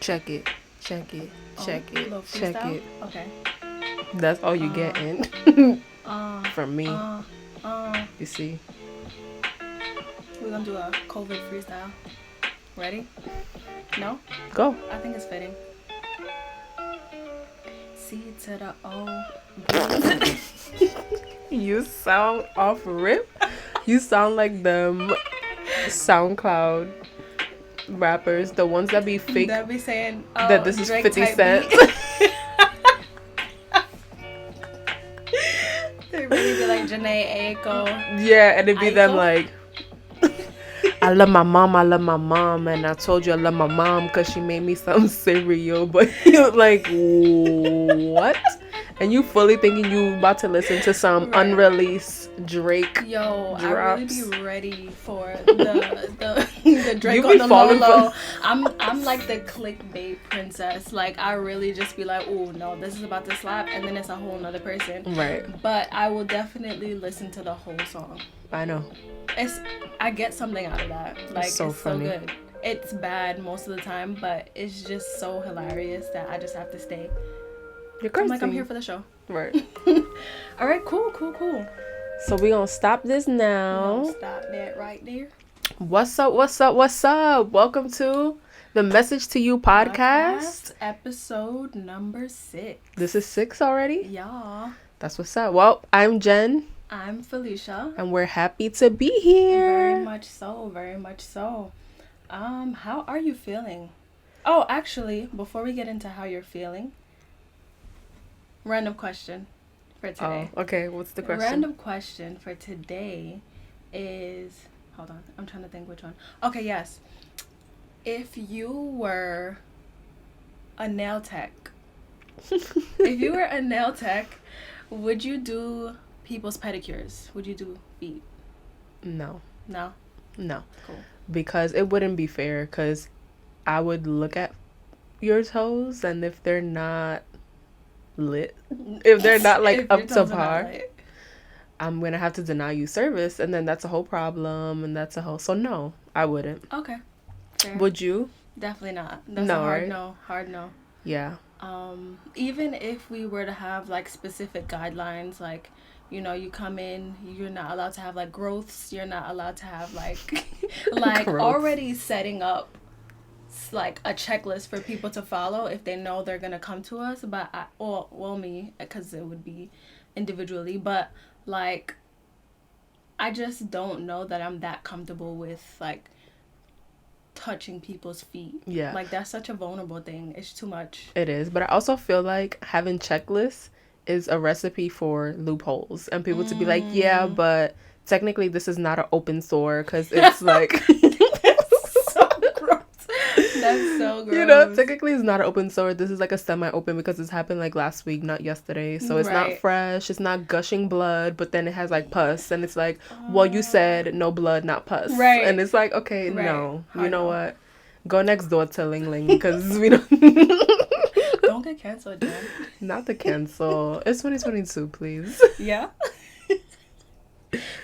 Check it. Check it. Check it. Little Check freestyle? it. Okay. That's all you getting from me. You see? We're gonna do a COVID freestyle. Ready? No? Go. I think it's fitting. C to the O. You sound off rip. You sound like them SoundCloud rappers, the ones that be fake. That be saying That this is Drake 50 type Cent. beat. They really be like Janae Aiko. Yeah, and it'd be them Aiko? like, I love my mom, and I told you I love my mom because she made me some cereal. But you're like, what? And you fully thinking you about to listen to some Right. unreleased Drake Yo, drops. I really be ready for the Drake You be on the falling low. for- I'm like the clickbait princess. Like I really just be like, oh no, this is about to slap, and then it's a whole nother person. Right. But I will definitely listen to the whole song. I know. I get something out of that. Like so it's funny. so good. It's bad most of the time, but it's just so hilarious that I just have to stay. You're crazy. I'm like, I'm here for the show. Right. All right, cool. So we gonna stop this now. No, stop that right there. What's up? Welcome to the Message to You podcast. Episode number 6. This is 6 already? Y'all. That's what's up. Well, I'm Jen. I'm Felicia. And we're happy to be here. Very much so. How are you feeling? Oh, actually, before we get into how you're feeling, random question for today. Oh, okay. What's the question? Random question for today is, hold on, I'm trying to think which one. Okay, yes. If you were a nail tech, would you do people's pedicures? Would you do feet? No. No? No. Cool. Because it wouldn't be fair, because I would look at your toes, and if they're not lit, if they're not like If your up to toes are not par, lit. I'm gonna have to deny you service, and then that's a whole problem, and that's a whole. So no, I wouldn't. Okay. Fair. Would you? Definitely not. That's No, a hard right? no. Hard no. Yeah. Even if we were to have like specific guidelines, like, you know, you come in, you're not allowed to have like growths, you're not allowed to have like like Growths. already setting up like a checklist for people to follow if they know they're gonna come to us. But me, because it would be individually, but like I just don't know that I'm that comfortable with like touching people's feet. Yeah. Like that's such a vulnerable thing. It's too much. It is, but I also feel like having checklists is a recipe for loopholes, and people to be like, yeah, but technically this is not an open store, because it's like So gross. That's so gross. you know, technically it's not an open store. This is like a semi-open because it's happened like last week, not yesterday. So it's not Right. fresh, it's not gushing blood, but then it has like pus, and it's like, well, you said no blood, not pus. Right. And it's like, okay, Right. no. I You know know. what? Go next door to Ling Ling, because we don't Don't get canceled, Jen. not the cancel. It's 2022, please. Yeah.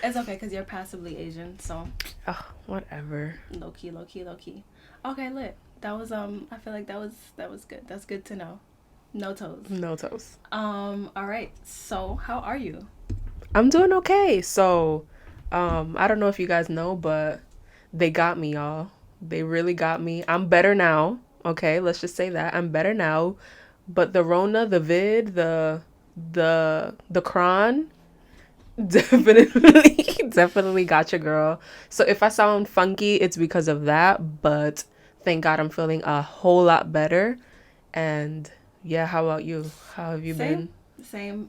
It's okay because you're passively Asian, so Oh, whatever. low key. Okay, lit. That was I feel like that was good. That's good to know. No toes. No toes. All right. So how are you? I'm doing okay. So, I don't know if you guys know, but they got me, y'all. They really got me. I'm better now. Okay, let's just say that. I'm better now. But the Rona, the vid, the cron, definitely got your girl. So if I sound funky, it's because of that. But thank God I'm feeling a whole lot better. And yeah, how about you? How have you been? Same.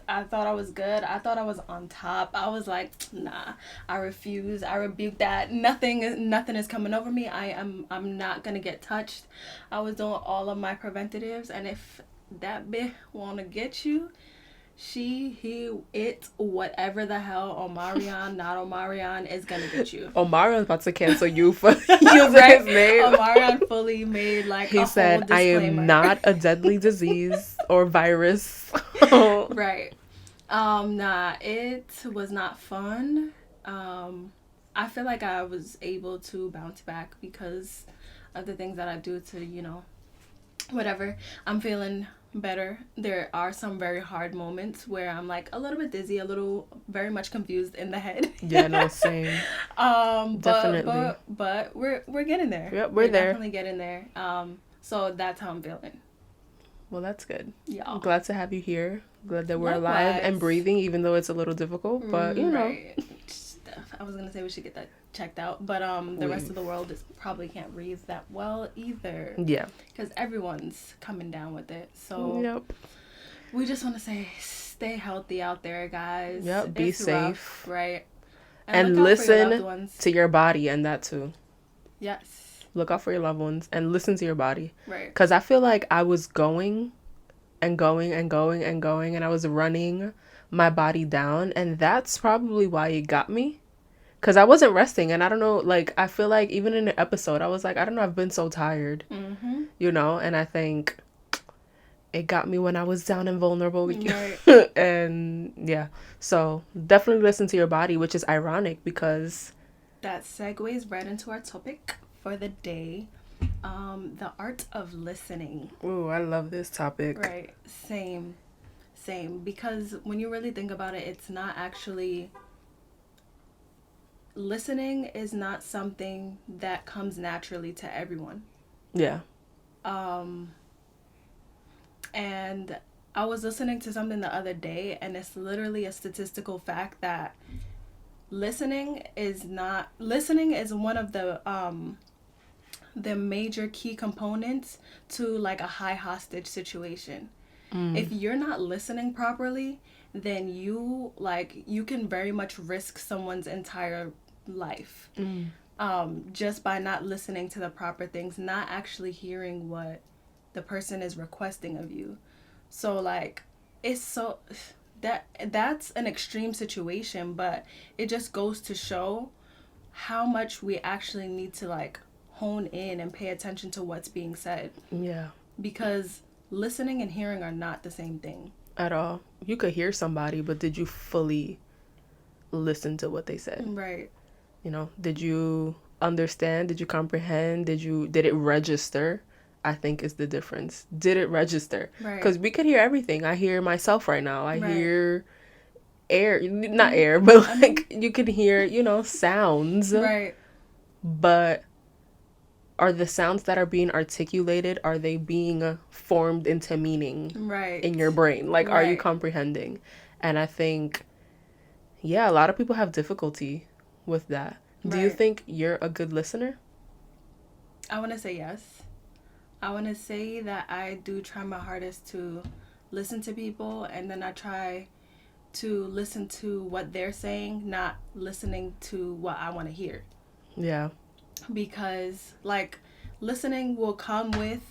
I thought I was good. I thought I was on top. I was like, nah, I refuse. I rebuke that. Nothing is coming over me. I'm not gonna get touched. I was doing all of my preventatives, and if that bitch wanna get you, it, whatever the hell, Omarion, not Omarion, is gonna get you. Omarion's about to cancel you for using his name. Omarion fully made like He a said, whole I disclaimer. am not a deadly disease or virus. Right. Nah, it was not fun. I feel like I was able to bounce back because of the things that I do to, whatever. I'm feeling better. There are some very hard moments where I'm like a little bit dizzy, a little very much confused in the head. Yeah, no, same. Definitely. But we're getting there. Yep, we're there. Definitely getting there. So that's how I'm feeling. Well, that's good. Yeah. I'm glad to have you here. Glad that we're Likewise. alive and breathing, even though it's a little difficult. But, you know. Right. I was going to say we should get that checked out. But the rest of the world probably can't breathe that well either. Yeah. Because everyone's coming down with it. So yep. We just want to say stay healthy out there, guys. Yep. Be safe. Rough, right. And listen to your body and that too. Yes. Look out for your loved ones and listen to your body. Right. Because I feel like I was going and going and going and going, and I was running my body down, and that's probably why it got me. Because I wasn't resting, and I don't know, like, I feel like even in an episode, I was like, I don't know, I've been so tired, you know, and I think it got me when I was down and vulnerable with you. Right. And yeah, so definitely listen to your body, which is ironic because that segues right into our topic for the day, the art of listening. Ooh, I love this topic. Right. Same, because when you really think about it, it's not actually, listening is not something that comes naturally to everyone. Yeah. And I was listening to something the other day, and it's literally a statistical fact that listening is one of the major key components to like a high hostage situation. If you're not listening properly, then you can very much risk someone's entire life. Just by not listening to the proper things, not actually hearing what the person is requesting of you. So like it's so that's an extreme situation, but it just goes to show how much we actually need to like hone in and pay attention to what's being said. Yeah. Because listening and hearing are not the same thing. At all. You could hear somebody, but did you fully listen to what they said? Right. You know, did you understand? Did you comprehend? Did it register? I think is the difference. Did it register? Right. Because we could hear everything. I hear myself right now. I hear air, not air, but like you can hear, you know, sounds. Right. But are the sounds that are being articulated, are they being formed into meaning in your brain? Like, are you comprehending? And I think, yeah, a lot of people have difficulty with that. Do you think you're a good listener? I want to say yes. I want to say that I do try my hardest to listen to people, and then I try to listen to what they're saying, not listening to what I want to hear. Yeah. Because, like, listening will come with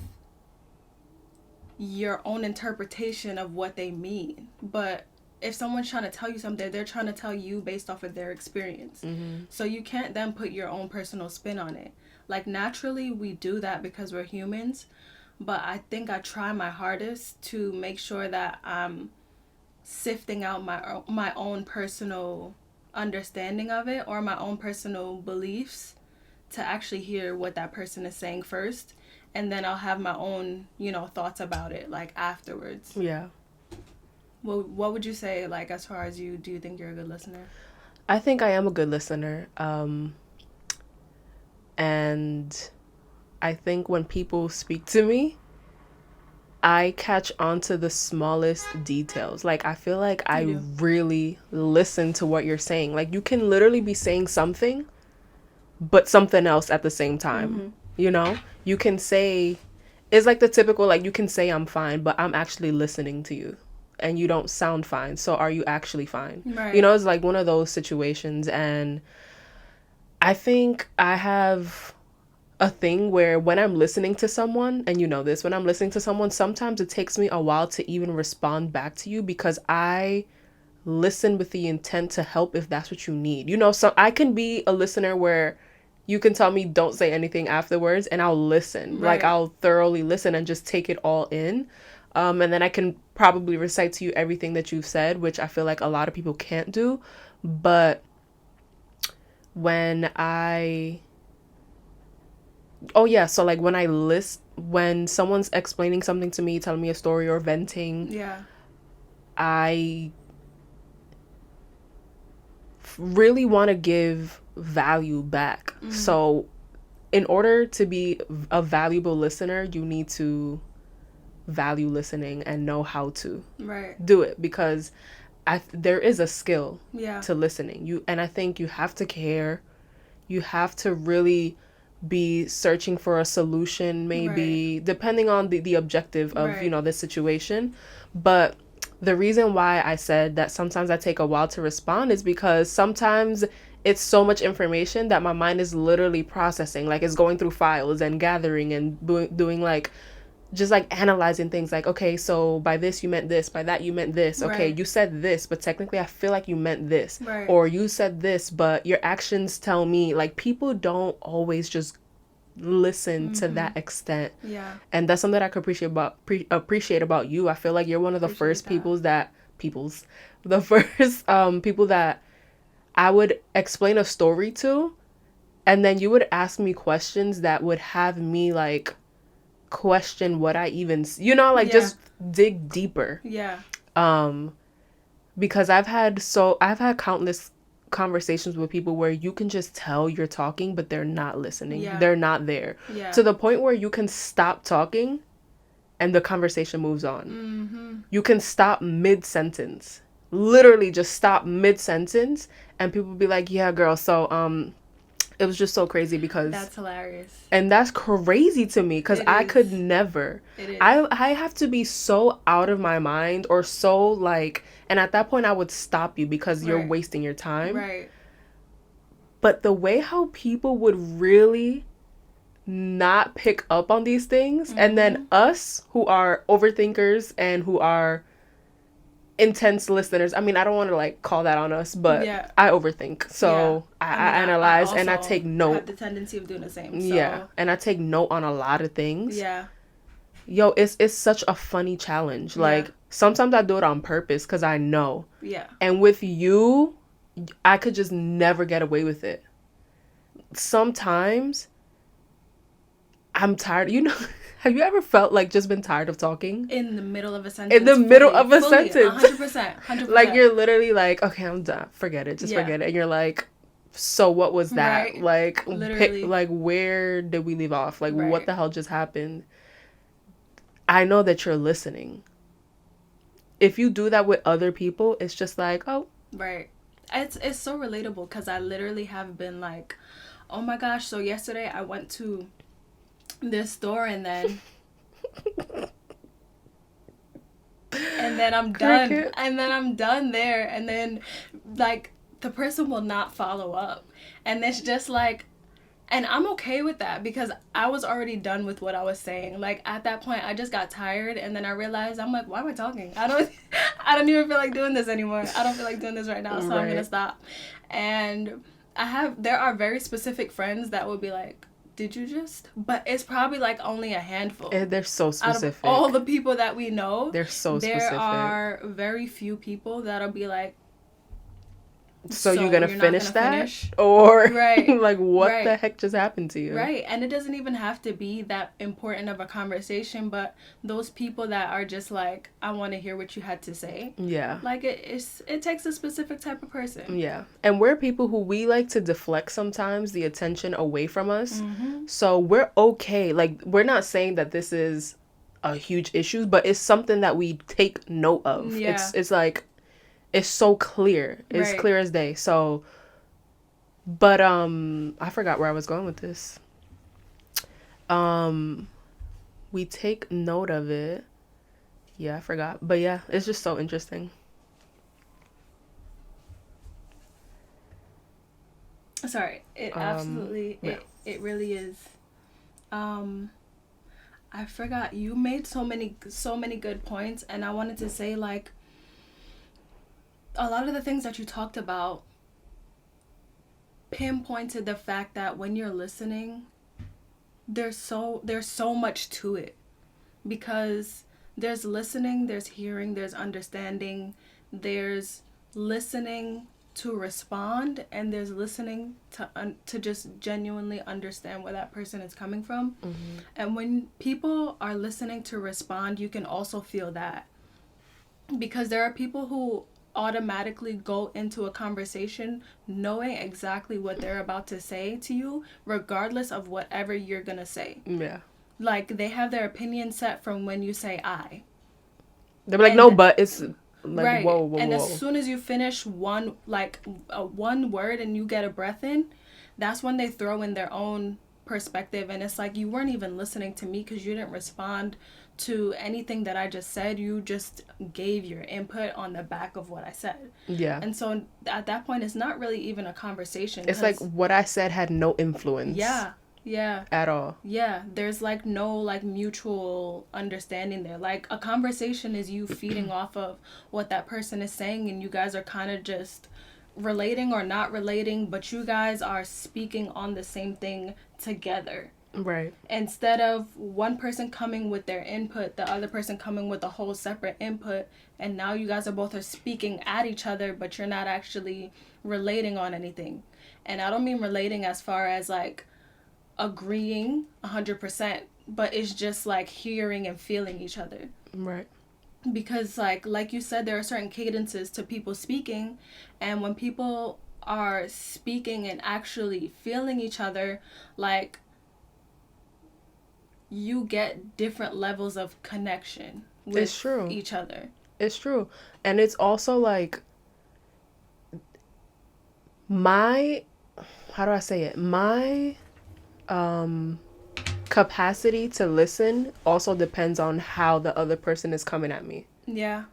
your own interpretation of what they mean. But if someone's trying to tell you something, they're trying to tell you based off of their experience. So you can't then put your own personal spin on it. Like, naturally, we do that because we're humans. But I think I try my hardest to make sure that I'm sifting out my own personal understanding of it, or my own personal beliefs, to actually hear what that person is saying first, and then I'll have my own, thoughts about it, like, afterwards. Yeah. Well, what would you say, like, as far as do you think you're a good listener? I think I am a good listener. And I think when people speak to me, I catch on to the smallest details. Like, I feel like I really listen to what you're saying. Like, you can literally be saying something, but something else at the same time. You know? You can say, it's like the typical, like, you can say I'm fine, but I'm actually listening to you. And you don't sound fine. So are you actually fine? Right. You know, it's like one of those situations. And I think I have a thing where when I'm listening to someone, and you know this, when I'm listening to someone, sometimes it takes me a while to even respond back to you, because I listen with the intent to help if that's what you need. You know, so I can be a listener where you can tell me don't say anything afterwards, and I'll listen. Right. Like, I'll thoroughly listen and just take it all in. And then I can probably recite to you everything that you've said, which I feel like a lot of people can't do. But when I Oh yeah, so like when someone's explaining something to me, telling me a story or venting, Yeah. I really want to give value back. Mm. So in order to be a valuable listener, you need to value listening and know how to Right. do it, because there is a skill Yeah. to listening. And I think you have to care. You have to really be searching for a solution, Right. maybe depending on the objective of, Right. the situation. But the reason why I said that sometimes I take a while to respond is because sometimes it's so much information that my mind is literally processing, like it's going through files and gathering and doing like just like analyzing things, like, okay, so by this you meant this, by that you meant this, okay, Right. you said this, but technically I feel like you meant this, Right. or you said this, but your actions tell me, like, people don't always just listen to that extent. Yeah. And that's something that I could appreciate about you. I feel like you're one of the Appreciate first that. people's the first people that I would explain a story to, and then you would ask me questions that would have me like question what I even, like Yeah. just dig deeper. Yeah. Because I've had countless conversations with people where you can just tell you're talking, but they're not listening. Yeah. They're not there. Yeah. To the point where you can stop talking and the conversation moves on. Mm-hmm. You can stop mid sentence. Literally just stop mid sentence, and people be like, "Yeah, girl, so it was just so crazy because," That's hilarious. and that's crazy to me because It I is. could never. It is. I have to be so out of my mind or so like, and at that point I would stop you because you're Right. wasting your time. Right. But the way how people would really not pick up on these things, and then us who are overthinkers and who are intense listeners. I mean, I don't want to like call that on us, but Yeah. I overthink. So Yeah. I mean, analyze I and I also take note. have the tendency of doing the same. So. Yeah, and I take note on a lot of things. Yeah. Yo, it's such a funny challenge. Like, Yeah. sometimes I do it on purpose because I know. Yeah. And with you, I could just never get away with it. Sometimes I'm tired. Have you ever felt like just been tired of talking? In the middle of a sentence. In the middle fully, of a fully, sentence. 100%. 100%. Like, you're literally like, okay, I'm done. Forget it. Just Yeah. forget it. And you're like, so what was that? Right. Like, Literally. like, where did we leave off? Like, Right. what the hell just happened? I know that you're listening. If you do that with other people, it's just like, oh. Right. It's so relatable because I literally have been like, oh my gosh, so yesterday I went to this store and then I'm done. Cricket. And then I'm done there, and then like the person will not follow up. And it's just like, and I'm okay with that because I was already done with what I was saying. Like, at that point I just got tired, and then I realized, I'm like, why am I talking? I don't even feel like doing this anymore. I don't feel like doing this right now, so I'm gonna Right. stop. And there are very specific friends that will be like, did you just? But it's probably like only a handful. They're so Out specific. of all the people that we know, They're so there specific. are very few people that'll be like, So you're you're gonna not finish gonna that? finish? Or Right. like, what Right. the heck just happened to you? Right. And it doesn't even have to be that important of a conversation, but those people that are just like, I want to hear what you had to say. Yeah. Like, it takes a specific type of person. Yeah. And we're people who we like to deflect sometimes the attention away from us. Mm-hmm. So we're okay. Like, we're not saying that this is a huge issue, but it's something that we take note of. Yeah. It's like, it's so clear. It's Right. clear as day. So, but I forgot where I was going with this. We take note of it. Yeah, I forgot. But yeah, it's just so interesting. Sorry. It absolutely, yeah. it really is. I forgot. You made so many good points, and I wanted to say, like, a lot of the things that you talked about pinpointed the fact that when you're listening, there's so much to it, because there's listening, there's hearing, there's understanding, there's listening to respond, and there's listening to just genuinely understand where that person is coming from. Mm-hmm. And when people are listening to respond, you can also feel that, because there are people who automatically go into a conversation knowing exactly what they're about to say to you, regardless of whatever you're gonna say. Yeah. Like, they have their opinion set from when you say I. They're like, And no, but it's like, right. whoa. And as soon as you finish one word and you get a breath in, that's when they throw in their own perspective. And it's like, you weren't even listening to me because you didn't respond to anything that I just said. You just gave your input on the back of what I said. Yeah. And so at that point, it's not really even a conversation. It's like what I said had no influence. Yeah. Yeah. At all. Yeah. There's like no like mutual understanding there. Like, a conversation is you feeding off of what that person is saying, and you guys are kind of just relating or not relating, but you guys are speaking on the same thing together. Right. Instead of one person coming with their input, the other person coming with a whole separate input, and now you guys are both speaking at each other, but you're not actually relating on anything. And I don't mean relating as far as like agreeing 100%, but it's just like hearing and feeling each other. Right. Because like you said, there are certain cadences to people speaking, and when people are speaking and actually feeling each other, like, you get different levels of connection with It's true. each other. It's true. And it's also like how do I say it? My capacity to listen also depends on how the other person is coming at me. Yeah.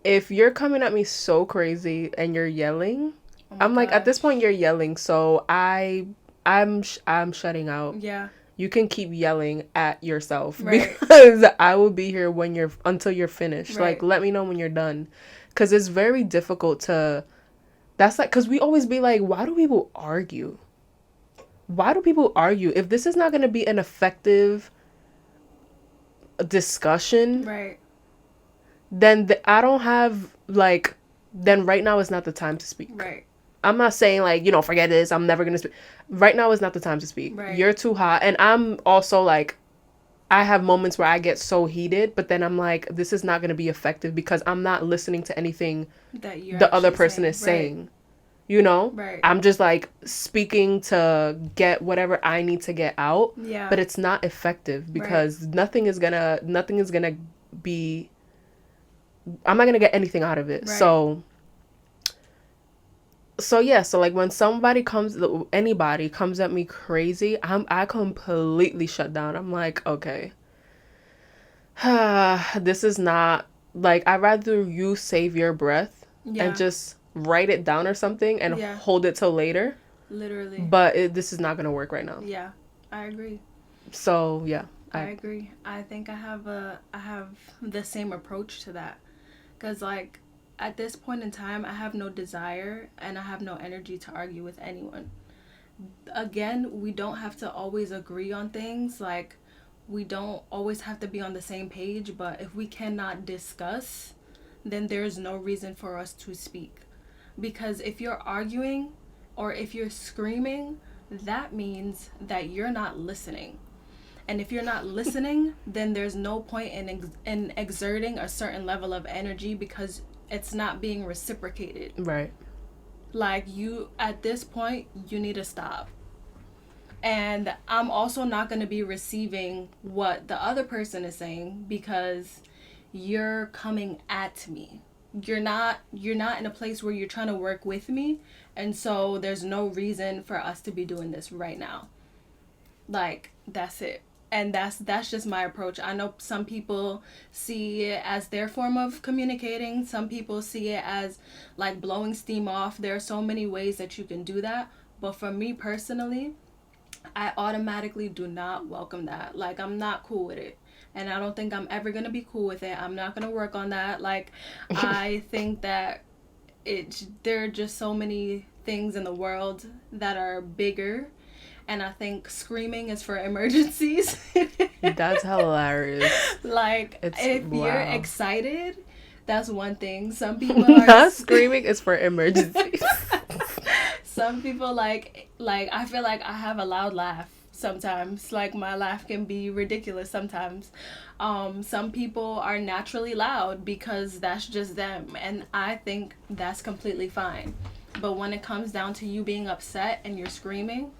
If you're coming at me so crazy and you're yelling, I'm like, at this point you're yelling, so I'm shutting out. Yeah. You can keep yelling at yourself, right. because I will be here until you're finished. Right. Like, let me know when you're done, because it's very difficult to. That's like, because we always be like, why do people argue? Why do people argue? If this is not going to be an effective discussion, right, then I don't have like. Then right now is not the time to speak. Right. I'm not saying like, forget this, I'm never gonna speak. Right now is not the time to speak. Right. You're too hot. And I'm also like, I have moments where I get so heated, but then I'm like, this is not gonna be effective because I'm not listening to anything that the other person is saying. Right. I'm just like speaking to get whatever I need to get out. Yeah. But it's not effective because nothing is gonna be, I'm not gonna get anything out of it. Right. So yeah, so like when anybody comes at me crazy, I completely shut down. I'm like, okay, this is not, like, I'd rather you save your breath and just write it down or something and hold it till later. Literally. But this is not gonna work right now. Yeah, I agree. So yeah, I agree. I think I have the same approach to that, because like, at this point in time, I have no desire and I have no energy to argue with anyone. Again, we don't have to always agree on things. Like, we don't always have to be on the same page, but if we cannot discuss, then there's no reason for us to speak. Because if you're arguing or if you're screaming, that means that you're not listening. And if you're not listening, then there's no point in exerting a certain level of energy, because it's not being reciprocated. Right. Like, you, at this point, you need to stop. And I'm also not going to be receiving what the other person is saying, because you're coming at me. You're not in a place where you're trying to work with me, and so there's no reason for us to be doing this right now. Like, that's it. And that's just my approach. I know some people see it as their form of communicating. Some people see it as like blowing steam off. There are so many ways that you can do that. But for me personally, I automatically do not welcome that. Like, I'm not cool with it. And I don't think I'm ever going to be cool with it. I'm not going to work on that. Like, I think that there are just so many things in the world that are bigger. And I think screaming is for emergencies. That's hilarious. Like, if you're excited, That's one thing. Some people are Not screaming is for emergencies. some people like I feel like I have a loud laugh sometimes. Like my laugh can be ridiculous sometimes. Some people are naturally loud because that's just them, and I think that's completely fine. But when it comes down to you being upset and you're screaming,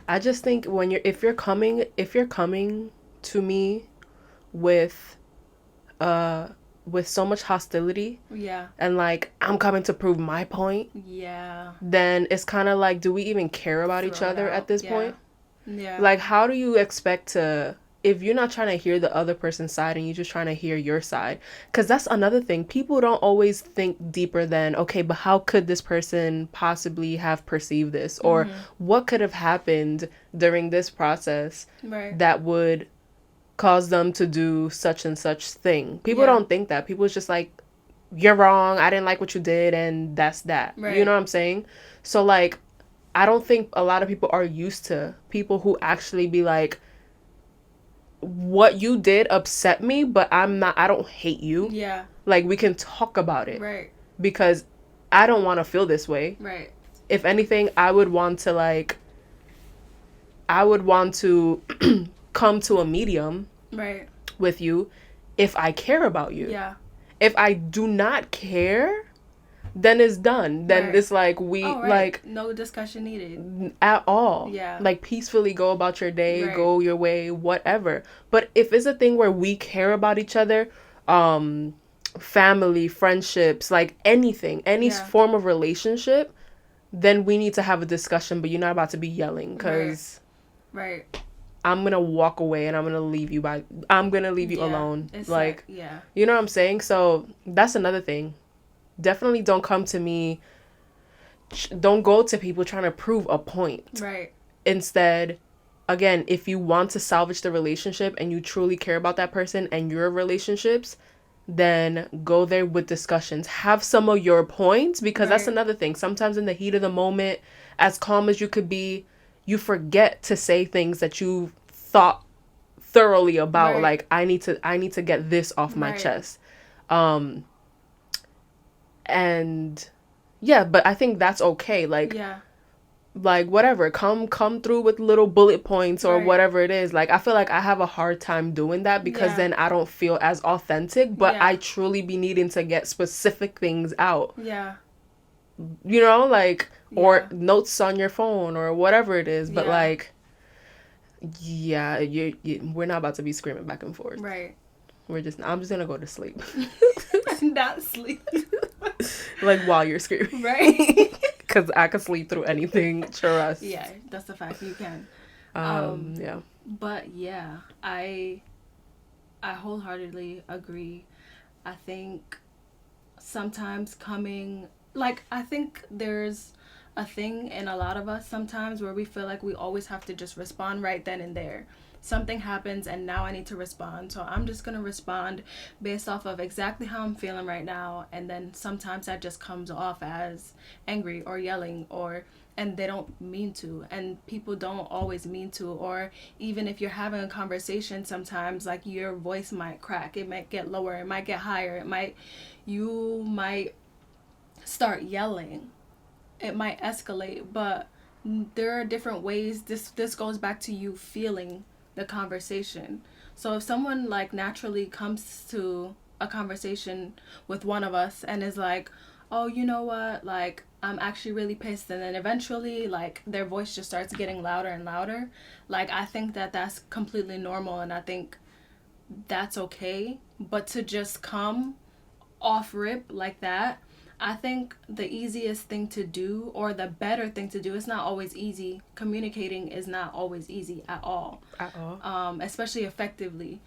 I just think when if you're coming to me with uh with so much hostility yeah, and like I'm coming to prove my point, yeah, then it's kind of like, do we even care about each throw it other at out. this Yeah, point? yeah, Like, how do you expect to, if you're not trying to hear the other person's side and you're just trying to hear your side? Because that's another thing. People don't always think deeper than, okay, but how could this person possibly have perceived this? Or mm-hmm. what could have happened during this process Right, that would cause them to do such and such thing? People yeah, don't think that. People is just like, you're wrong. I didn't like what you did. And that's that. You know right, what I'm saying? So, like, I don't think a lot of people are used to people who actually be like, what you did upset me, but I don't hate you. yeah, Like, we can talk about it right, because I don't want to feel this way. right, If anything, I would want to come to a medium right, with you if I care about you. yeah, If I do not care, then it's done. Then right. it's like Oh, right. like No discussion needed. at all. Yeah. Like peacefully go about your day, Right. go your way, whatever. But if it's a thing where we care about each other, um family, friendships, like anything, any Yeah. form of relationship, then we need to have a discussion, but you're not about to be yelling Right. cuz Right. I'm going to walk away and I'm going to leave you Yeah. alone. It's Like, yeah. you know what I'm saying? So, that's another thing. Definitely don't come to me, don't go to people trying to prove a point. Right. Instead, again, if you want to salvage the relationship and you truly care about that person and your relationships, then go there with discussions. Have some of your points, because that's Right. another thing. Sometimes in the heat of the moment, as calm as you could be, you forget to say things that you thought thoroughly about. Right. Like, I need to get this off my Right. chest. Um and yeah, but I think that's okay. Yeah. Like whatever, come through with little bullet points or Right. whatever it is. Like, I feel like I have a hard time doing that because Yeah. then I don't feel as authentic, but Yeah. I truly be needing to get specific things out, Yeah. you know, like, or Yeah. notes on your phone or whatever it is. But Yeah. like, yeah, we're not about to be screaming back and forth. Right. I'm just gonna go to sleep. Not sleep. Like, while you're screaming. Right. Because I could sleep through anything, trust. Yeah, that's the fact. You can. Yeah. But yeah, I wholeheartedly agree. I think sometimes coming like I think there's a thing in a lot of us sometimes where we feel like we always have to just respond right then and there. Something happens and now I need to respond. So I'm just going to respond based off of exactly how I'm feeling right now, and then sometimes that just comes off as angry or yelling, or and they don't mean to, and people don't always mean to. Or even if you're having a conversation, sometimes like your voice might crack, it might get lower, it might get higher, you might start yelling, it might escalate. But there are different ways. This goes back to you feeling the conversation. So if someone like naturally comes to a conversation with one of us and is like, oh, you know what, like I'm actually really pissed, and then eventually like their voice just starts getting louder and louder, like I think that that's completely normal, and I think that's okay. But to just come off rip like that, I think the easiest thing to do, or the better thing to do, it's not always easy. Communicating is not always easy at all. At all. Especially effectively.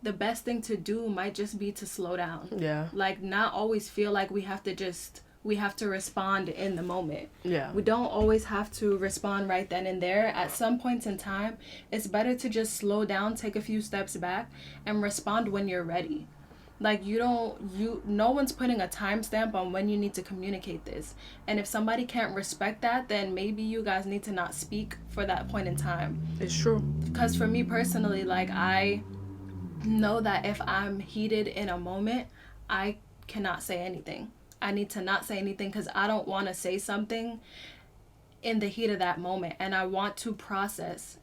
The best thing to do might just be to slow down. Yeah. Like, not always feel like we have to respond in the moment. Yeah. We don't always have to respond right then and there. At some points in time, it's better to just slow down, take a few steps back, and respond when you're ready. Like, no one's putting a timestamp on when you need to communicate this. And if somebody can't respect that, then maybe you guys need to not speak for that point in time. It's true. Because for me personally, like, I know that if I'm heated in a moment, I cannot say anything. I need to not say anything because I don't want to say something in the heat of that moment, and I want to process,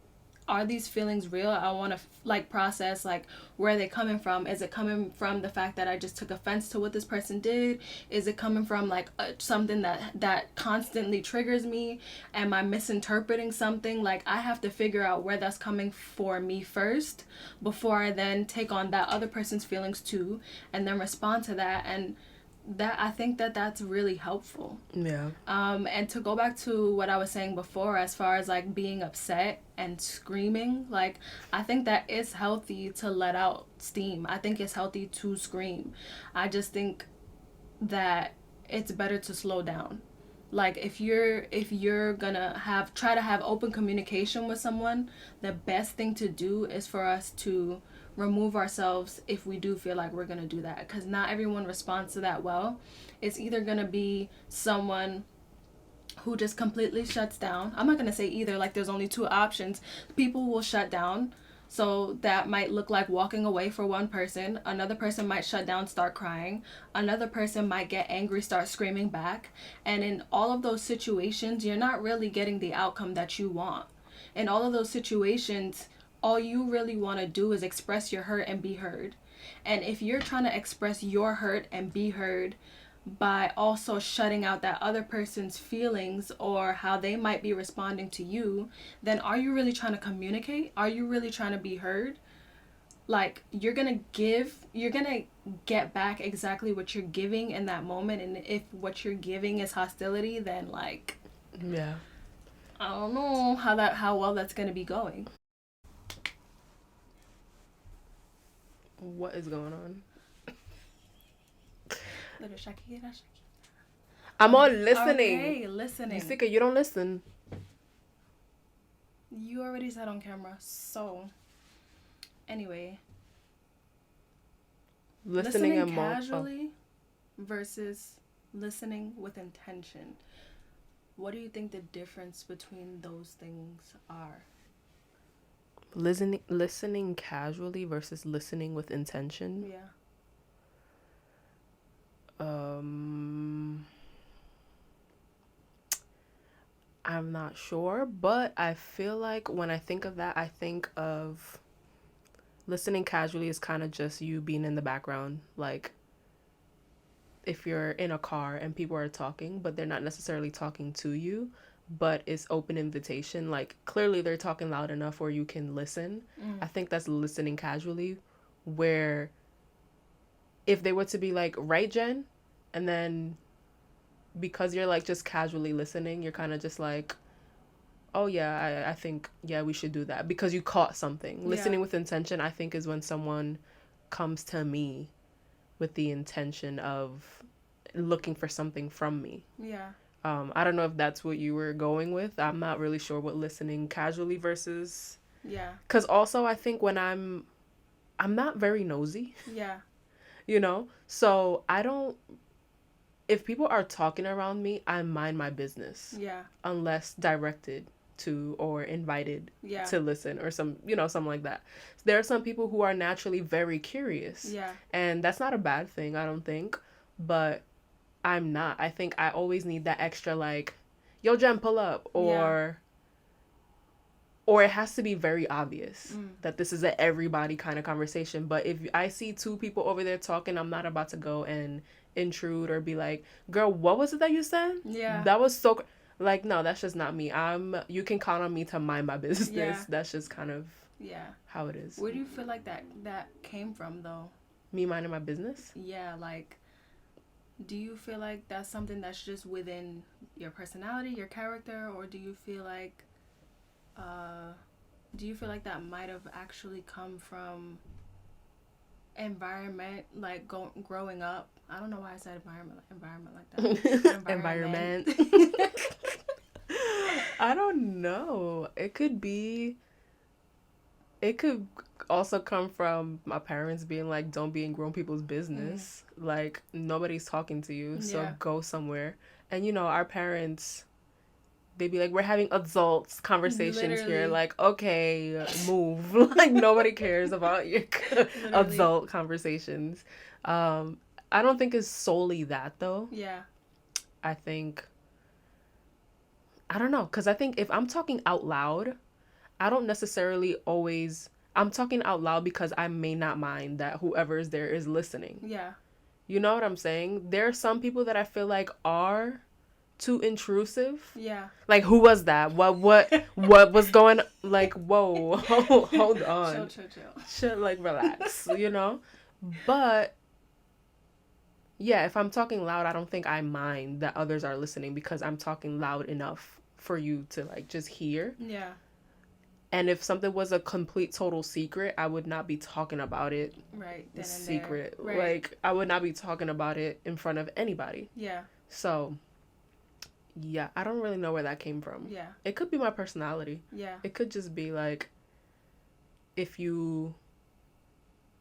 are these feelings real? I want to like process, like, where are they coming from? Is it coming from the fact that I just took offense to what this person did? Is it coming from like something that constantly triggers me? Am I misinterpreting something? Like, I have to figure out where that's coming for me first before I then take on that other person's feelings too, and then respond to that. And that, I think that that's really helpful. Yeah. And to go back to what I was saying before, as far as like being upset and screaming, like, I think that it's healthy to let out steam. I think it's healthy to scream. I just think that it's better to slow down. Like, if you're gonna try to have open communication with someone, the best thing to do is for us to remove ourselves if we do feel like we're gonna do that, because not everyone responds to that well. It's either gonna be someone who just completely shuts down. I'm not gonna say either, like, there's only two options. People will shut down, so that might look like walking away for one person. Another person might shut down, start crying. Another person might get angry, start screaming back. And in all of those situations, you're not really getting the outcome that you want. In all of those situations, all you really want to do is express your hurt and be heard. And if you're trying to express your hurt and be heard by also shutting out that other person's feelings or how they might be responding to you, then are you really trying to communicate? Are you really trying to be heard? Like, you're gonna get back exactly what you're giving in that moment. And if what you're giving is hostility, then, like, Yeah. I don't know how well that's gonna be going. What is going on? Little Shakira. I'm all listening. Okay, listening. You sick of you don't listen. You already said on camera. So, anyway, listening and casually versus listening with intention. What do you think the difference between those things are? Listening casually versus listening with intention. Yeah. I'm not sure, but I feel like when I think of that, I think of listening casually is kind of just you being in the background. Like, if you're in a car and people are talking, but they're not necessarily talking to you, but it's open invitation. Like, clearly they're talking loud enough where you can listen. I think that's listening casually, where if they were to be like, right, Jen? And then because you're like just casually listening, you're kind of just like, oh yeah, I think, yeah, we should do that, because you caught something. Listening with intention, I think, is when someone comes to me with the intention of looking for something from me. Yeah. I don't know if that's what you were going with. I'm not really sure what listening casually versus. Yeah. Because also I think when I'm not very nosy. Yeah. You know? So I don't. If people are talking around me, I mind my business. Yeah. Unless directed to or invited Yeah. to listen or something like that. There are some people who are naturally very curious. Yeah. And that's not a bad thing, I don't think. But I'm not. I think I always need that extra, like, yo, Jen, pull up. Or it has to be very obvious that this is an everybody kind of conversation. But if I see two people over there talking, I'm not about to go and intrude or be like, girl, what was it that you said? Yeah. That was so... Like, no, that's just not me. You can count on me to mind my business. Yeah. That's just kind of how it is. Where do you feel like that came from, though? Me minding my business? Yeah, like, do you feel like that's something that's just within your personality, your character, or do you feel like that might have actually come from environment, like growing up? I don't know why I said environment like that. Environment. I don't know. It could also come from my parents being like, don't be in grown people's business. Like, nobody's talking to you, so go somewhere. And our parents, they'd be like, we're having adults conversations here. Like, okay, move. Like, nobody cares about your adult conversations. I don't think it's solely that though. Yeah. I think, I don't know, because I think if I'm talking out loud, I don't necessarily always, I'm talking out loud because I may not mind that whoever is there is listening. Yeah. You know what I'm saying? There are some people that I feel like are too intrusive. Yeah. Like, who was that? What was going, like, whoa, hold on. Chill. Like, relax, you know? But yeah, if I'm talking loud, I don't think I mind that others are listening because I'm talking loud enough for you to like just hear. Yeah. And if something was a complete total secret, I would not be talking about it Right. Then secret. Right. Like, I would not be talking about it in front of anybody. Yeah. So, yeah, I don't really know where that came from. Yeah. It could be my personality. Yeah. It could just be like, if you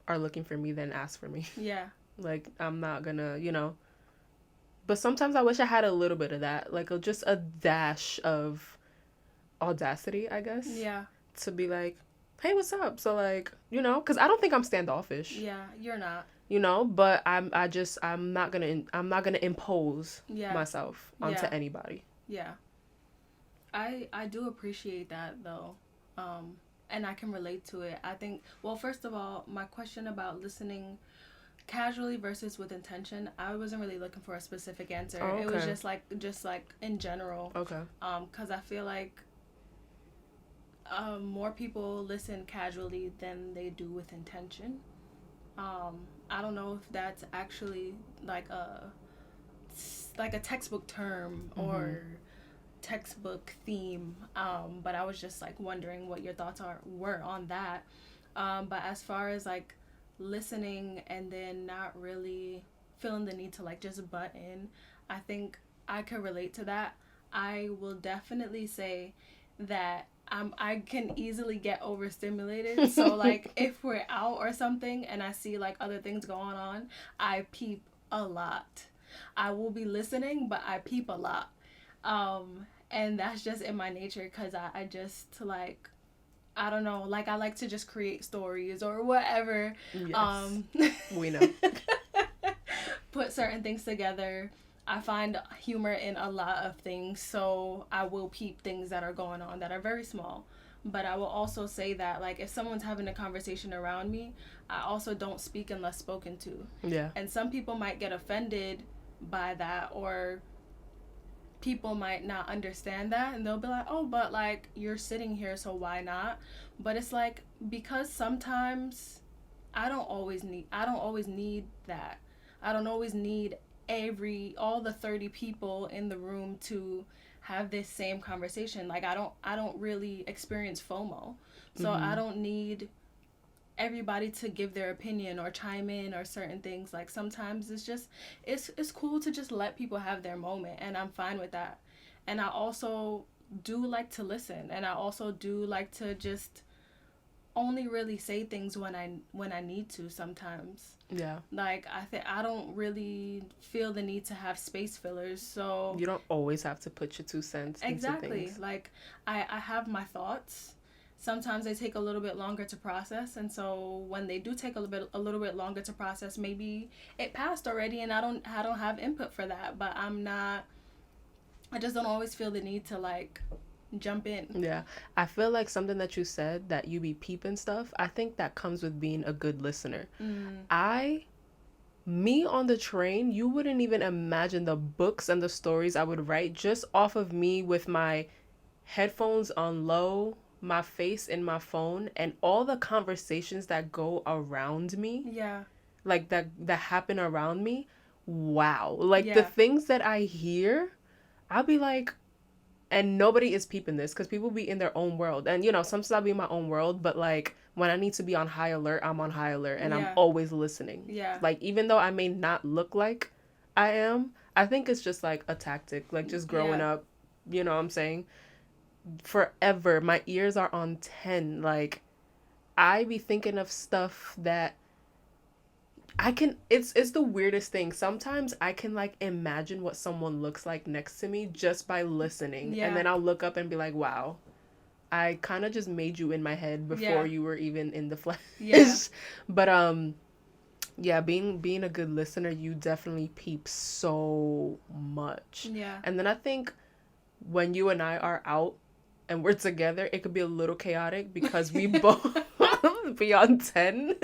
are looking for me, then ask for me. Yeah. Like, I'm not gonna, you know. But sometimes I wish I had a little bit of that. Like, just a dash of audacity, I guess. Yeah. To be like, hey, what's up? So, like, you know, because I don't think I'm standoffish. Yeah, you're not. You know, but I'm not gonna impose myself onto anybody. Yeah. I do appreciate that though. And I can relate to it. I think, well, first of all, my question about listening casually versus with intention, I wasn't really looking for a specific answer. Oh, okay. It was just like in general. Okay. Because I feel like more people listen casually than they do with intention. I don't know if that's actually like a textbook term or textbook theme, but I was just like wondering what your thoughts were on that. But as far as like listening and then not really feeling the need to like just butt in, I think I could relate to that. I will definitely say that I can easily get overstimulated. So like if we're out or something and I see like other things going on, I peep a lot. I will be listening, but I peep a lot. And that's just in my nature because I just like, I don't know, like I like to just create stories or whatever. Yes. We know. Put certain things together. I find humor in a lot of things, so I will peep things that are going on that are very small. But I will also say that, like, if someone's having a conversation around me, I also don't speak unless spoken to. Yeah. And some people might get offended by that, or people might not understand that, and they'll be like, oh, but, like, you're sitting here, so why not? But it's like, because sometimes I don't always need that. I don't always need all the 30 people in the room to have this same conversation. Like I don't really experience FOMO. So I don't need everybody to give their opinion or chime in or certain things. Like sometimes it's just it's cool to just let people have their moment, and I'm fine with that. And I also do like to listen, and I also do like to just only really say things when I need to sometimes. Yeah. Like I don't really feel the need to have space fillers, so you don't always have to put your 2 cents exactly into things. like I have my thoughts. Sometimes they take a little bit longer to process, and so when they do take a little bit longer to process, maybe it passed already and I don't have input for that, but I just don't always feel the need to like jump in. Yeah. I feel like something that you said, that you be peeping stuff, I think that comes with being a good listener. Me on the train, you wouldn't even imagine the books and the stories I would write just off of me with my headphones on low, my face in my phone, and all the conversations that go around me. Yeah. Like that happen around me. Wow. Like the things that I hear, I'll be like, and nobody is peeping this because people be in their own world. And, you know, sometimes I'll be in my own world, but, like, when I need to be on high alert, I'm on high alert, and I'm always listening. Yeah. Like, even though I may not look like I am, I think it's just, like, a tactic. Like, just growing up, you know what I'm saying? Forever, my ears are on 10. Like, I be thinking of stuff that it's the weirdest thing. Sometimes I can like imagine what someone looks like next to me just by listening. And then I'll look up and be like, wow, I kind of just made you in my head before you were even in the flesh. But Yeah, being a good listener, you definitely peep so much. Yeah. And then I think when you and I are out and we're together, it could be a little chaotic because we both be on 10.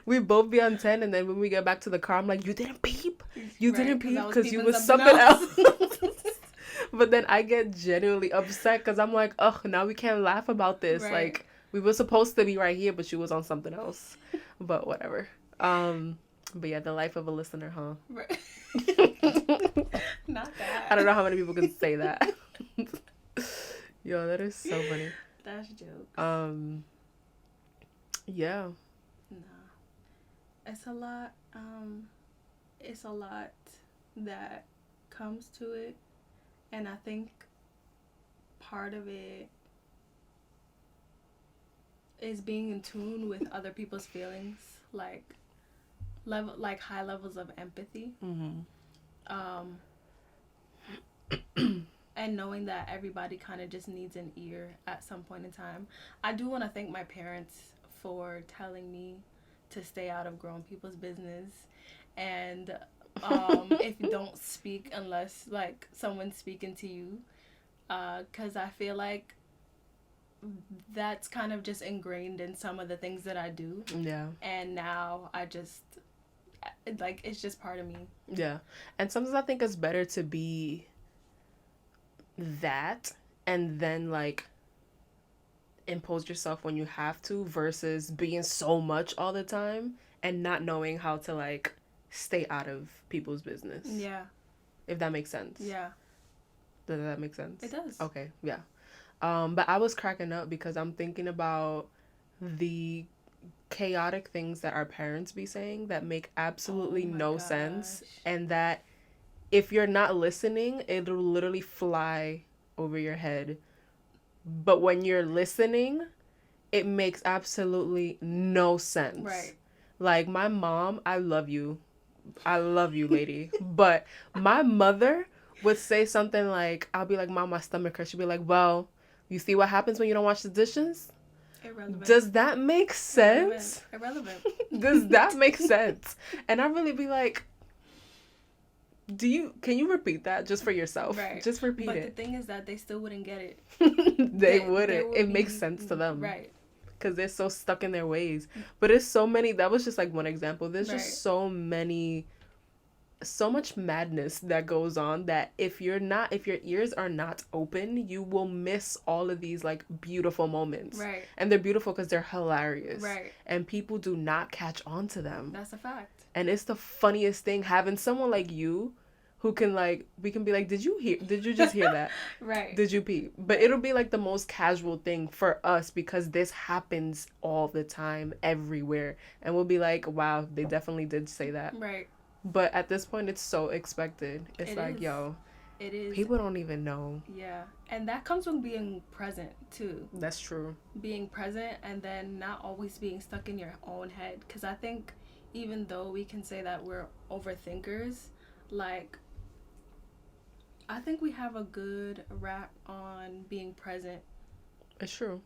We both be on 10, and then when we get back to the car, I'm like, you didn't peep? You Right, didn't 'cause I peep was because you peeping was something something else. else. But then I get genuinely upset because I'm like, ugh, now we can't laugh about this. Right. Like, we were supposed to be right here, but she was on something else. But whatever. But yeah, the life of a listener, huh? Right. Not that. I don't know how many people can say that. Yo, that is so funny. That's jokes. Yeah. No. It's a lot. It's a lot that comes to it, and I think part of it is being in tune with other people's feelings, like high levels of empathy. Mm-hmm. And knowing that everybody kind of just needs an ear at some point in time. I do want to thank my parents for telling me to stay out of grown people's business, and if you don't speak unless like someone's speaking to you, because I feel like that's kind of just ingrained in some of the things that I do. Yeah. And now I just like it's just part of me. Yeah. And sometimes I think it's better to be that and then like impose yourself when you have to versus being so much all the time and not knowing how to like stay out of people's business. Yeah. If that makes sense. Yeah. Does that make sense? It does. Okay, yeah. But I was cracking up because I'm thinking about the chaotic things that our parents be saying that make absolutely no sense, and that if you're not listening, it'll literally fly over your head. But when you're listening, it makes absolutely no sense. Right. Like my mom, I love you, lady. But my mother would say something like, I'll be like, Mom, my stomach hurts. She'd be like, well, you see what happens when you don't wash the dishes? Irrelevant. Does that make sense? Irrelevant. Does that make sense? And I really be like, can you repeat that just for yourself? Right. Just repeat but it. But the thing is that they still wouldn't get it. They wouldn't. It makes sense to them. Right. Because they're so stuck in their ways. But it's so many, that was just like one example. There's just so much madness that goes on that if your ears are not open, you will miss all of these like beautiful moments. Right. And they're beautiful because they're hilarious. Right. And people do not catch on to them. That's a fact. And it's the funniest thing having someone like you who can like, we can be like, did you just hear that? Right. Did you pee? But it'll be like the most casual thing for us because this happens all the time everywhere. And we'll be like, wow, they definitely did say that. Right. But at this point, it's so expected. It's like, is. yo, it is. People don't even know. Yeah. And that comes from being present, too. That's true. Being present and then not always being stuck in your own head. Because I think even though we can say that we're overthinkers, like, I think we have a good rap on being present. It's true.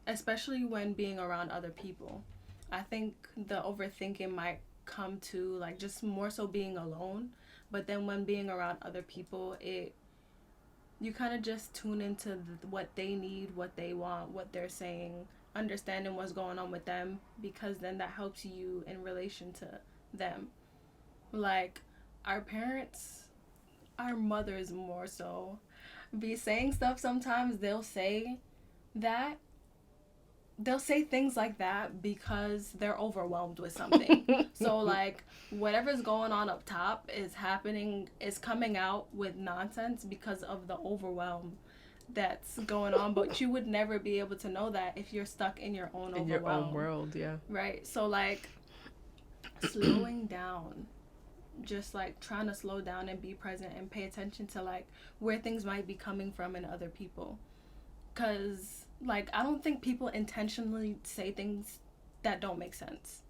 Especially when being around other people. I think the overthinking might come to like just more so being alone, but then when being around other people, you kind of just tune into what they need, what they want, what they're saying, understanding what's going on with them, because then that helps you in relation to them. Like our parents, our mothers more so, be saying stuff sometimes. They'll say things like that because they're overwhelmed with something. So like whatever's going on up top is coming out with nonsense because of the overwhelm that's going on. But you would never be able to know that if you're stuck in your own overwhelm. In your own world, yeah. Right. So like slowing down, just like trying to slow down and be present and pay attention to like where things might be coming from in other people. 'Cause like I don't think people intentionally say things that don't make sense.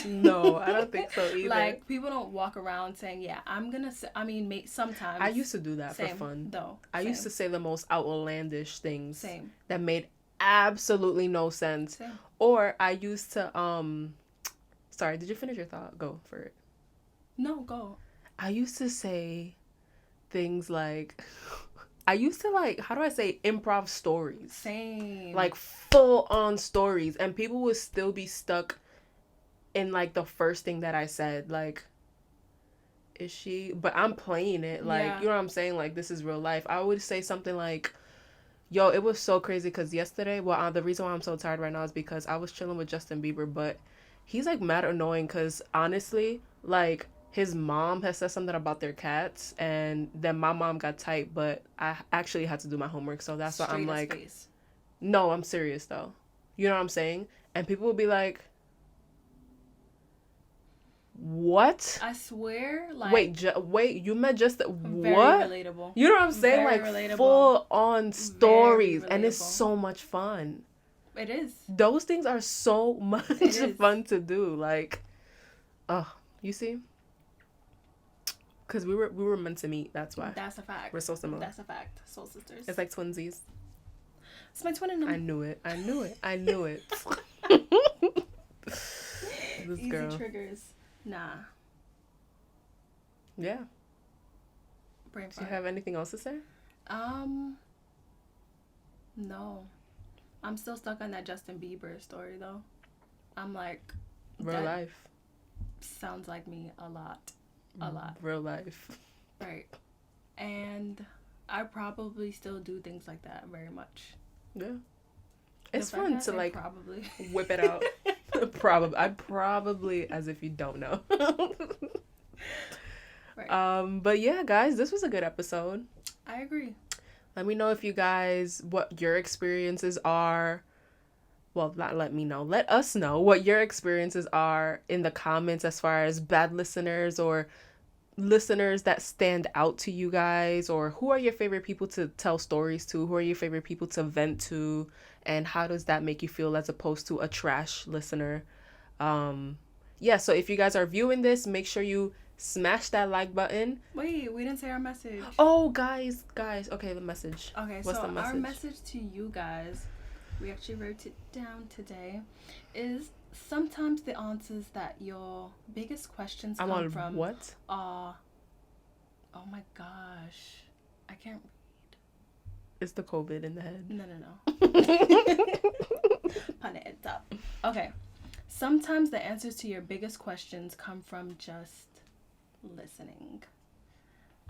No, I don't think so either. Like people don't walk around saying, "Yeah, I'm gonna." Sometimes I used to do that for fun. Though I used to say the most outlandish things that made absolutely no sense. Same. Or I used to Sorry, did you finish your thought? Go for it. No, go. I used to say things like, I used to like, how do I say, improv stories. Same. Like full on stories. And people would still be stuck in like the first thing that I said. Like, is she? But I'm playing it. Like, Yeah. you know what I'm saying? Like, this is real life. I would say something like, yo, it was so crazy because yesterday, the reason why I'm so tired right now is because I was chilling with Justin Bieber, but he's like mad annoying because honestly, like, his mom has said something about their cats, and then my mom got tight, but I actually had to do my homework, so that's why I'm Straight as like, face. no, I'm serious though. You know what I'm saying? And people will be like, what? I swear, like, wait, you meant just very what? relatable. You know what I'm saying? Very Like relatable. full on stories, Very and it's relatable. so much fun. It is. Those things are so much It is. fun to do. Like, oh, you see? Because we were meant to meet. That's why. That's a fact. We're so similar. That's a fact. Soul sisters. It's like twinsies. It's my twin in them. I knew it. I knew it. I knew it. This Easy girl. triggers. Nah. Yeah. Brain Do fart. you have anything else to say? No. I'm still stuck on that Justin Bieber story though. I'm like, Real that life. sounds like me a lot. A lot. Real life. Right. And I probably still do things like that very much. Yeah. It's The fact fun that to I like probably whip it out. Probably as if you don't know. Right. But yeah, guys, this was a good episode. I agree. Let me know if you guys, what your experiences are. Well, not let me know. Let us know what your experiences are in the comments as far as bad listeners or listeners that stand out to you guys, or who are your favorite people to tell stories to? Who are your favorite people to vent to? And how does that make you feel as opposed to a trash listener? Yeah, so if you guys are viewing this, make sure you smash that like button. Wait, we didn't say our message. Oh, guys. Okay, the message. Okay, What's so the message? our message to you guys, we actually wrote it down today, is sometimes the answers that your biggest questions I'm come on from what? are, oh my gosh, I can't read. It's the COVID in the head. No. Pun it up. Okay. Sometimes the answers to your biggest questions come from just listening.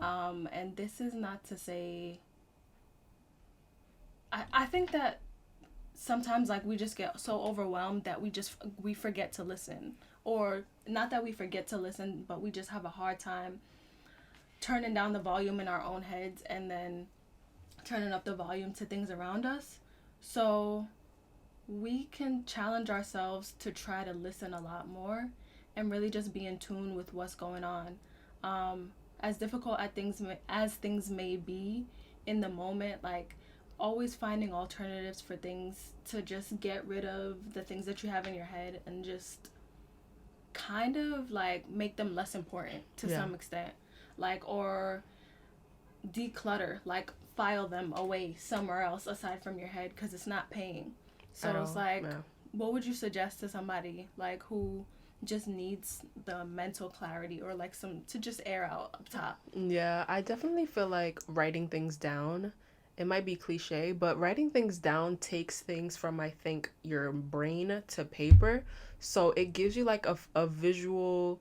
And this is not to say, I think that sometimes like we just get so overwhelmed that we forget to listen, or not that we forget to listen, but we just have a hard time turning down the volume in our own heads and then turning up the volume to things around us. So we can challenge ourselves to try to listen a lot more and really just be in tune with what's going on. As difficult as things may be in the moment, like always finding alternatives for things to just get rid of the things that you have in your head and just kind of like make them less important to some extent, like, or declutter, like file them away somewhere else aside from your head because it's not paying. So it's like, what would you suggest to somebody like who just needs the mental clarity or like some to just air out up top? Yeah, I definitely feel like writing things down, it might be cliche, but writing things down takes things from, I think, your brain to paper. So it gives you like a visual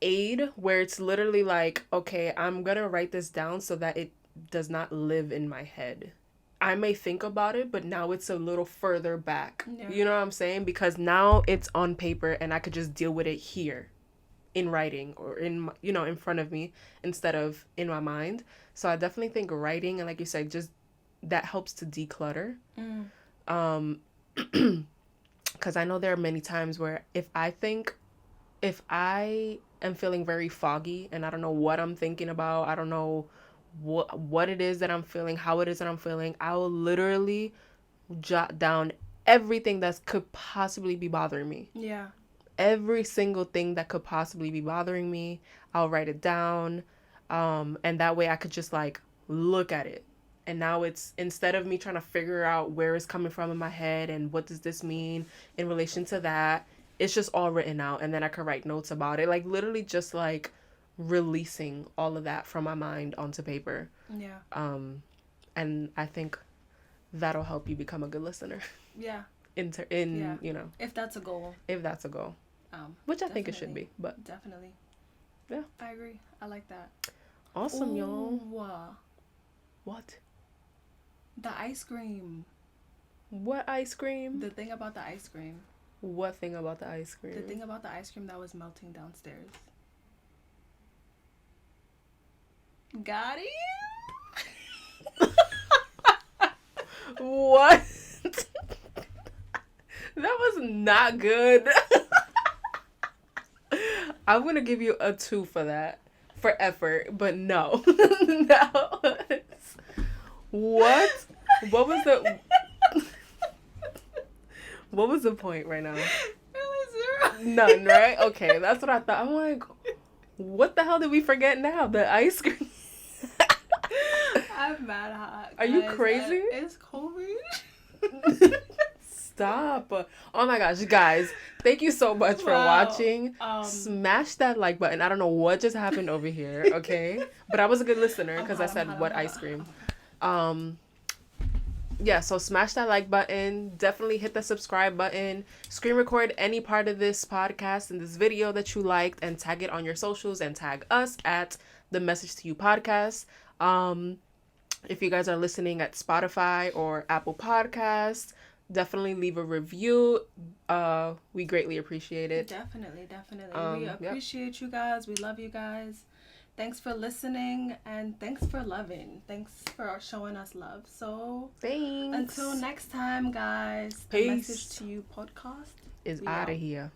aid where it's literally like, okay, I'm gonna write this down so that it does not live in my head. I may think about it, but now it's a little further back. Yeah. You know what I'm saying? Because now it's on paper and I could just deal with it here in writing or in front of me instead of in my mind. So I definitely think writing, and like you said, just that helps to declutter. Because I know there are many times where if I am feeling very foggy and I don't know what I'm thinking about, I don't know what it is that I'm feeling, how it is that I'm feeling, I will literally jot down everything that could possibly be bothering me. Yeah. Every single thing that could possibly be bothering me, I'll write it down. And that way I could just like look at it. And now it's, instead of me trying to figure out where it's coming from in my head and what does this mean in relation to that, it's just all written out, and then I could write notes about it. Like literally just like releasing all of that from my mind onto paper. Yeah. And I think that'll help you become a good listener. Yeah. In you know, if that's a goal. If that's a goal. Which I think it should be, but definitely. Yeah. I agree. I like that. Awesome, y'all. What? The ice cream. What ice cream? The thing about the ice cream. What thing about the ice cream? The thing about the ice cream that was melting downstairs. Got it? What? That was not good. I'm gonna give you a 2 for that. For effort, but no. No. What? What was the... What was the point right now? It was 0. None, right? Okay, that's what I thought. I'm like, what the hell did we forget now? The ice cream. I'm mad hot. Are you crazy? It's COVID. Stop. Oh my gosh, guys. Thank you so much for watching. Smash that like button. I don't know what just happened over here, okay? But I was a good listener because I said what ice cream. Yeah, so smash that like button. Definitely hit the subscribe button. Screen record any part of this podcast and this video that you liked and tag it on your socials and tag us at the Message to You podcast. If you guys are listening at Spotify or Apple Podcasts, definitely leave a review. We greatly appreciate it. Definitely. We appreciate you guys. We love you guys. Thanks for listening and thanks for loving. Thanks for showing us love. So thanks. Until next time, guys. Peace. The Message to You podcast is out of here.